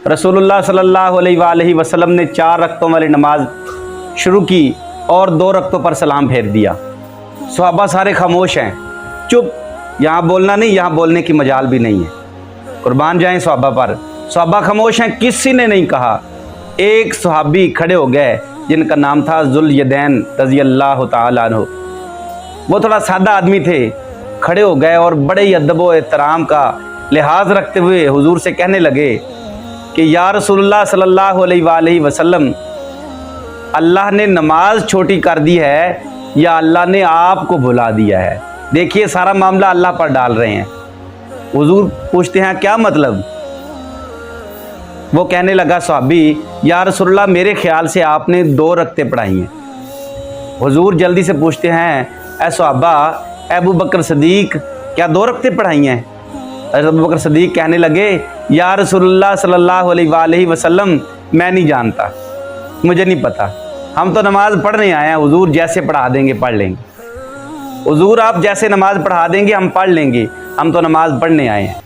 रसूलुल्लाह सल्लल्लाहु अलैहि वसल्लम ने 4 रकतों वाली नमाज शुरू की और 2 रकतों पर सलाम फेर दिया। सहाबा सारे खामोश हैं, चुप, यहाँ बोलना नहीं, यहाँ बोलने की मजाल भी नहीं है। कुर्बान जाएं सहाबा पर, सहाबा खामोश हैं, किसी ने नहीं कहा। एक सहाबी खड़े हो गए जिनका नाम था जुल यदैन रज़ी अल्लाह ताला अन्हु। वो थोड़ा सादा आदमी थे, खड़े हो गए और बड़े ही अदब व एहतराम का लिहाज रखते हुए हुजूर से कहने लगे कि या रसूलुल्लाह सल्लल्लाहु अलैहि वसल्लम, अल्लाह ने नमाज छोटी कर दी है या अल्लाह ने आपको भुला दिया है? देखिए सारा मामला अल्लाह पर डाल रहे हैं। हुजूर पूछते हैं क्या मतलब? वो कहने लगा सहाबी, या रसूलुल्लाह मेरे ख्याल से आपने 2 रकतें पढ़ाई हैं। हुजूर जल्दी से पूछते हैं, ऐ सहाबा, अबू बकर सदीक क्या 2 रकतें पढ़ाई हैं? अबू बकर सदीक कहने लगे, या रसूलुल्लाह सल्लल्लाहु अलैहि वसल्लम मैं नहीं जानता, मुझे नहीं पता, हम तो नमाज पढ़ने आए हैं, हुजूर जैसे पढ़ा देंगे पढ़ लेंगे। हुजूर आप जैसे नमाज पढ़ा देंगे हम पढ़ लेंगे, हम तो नमाज पढ़ने आए हैं।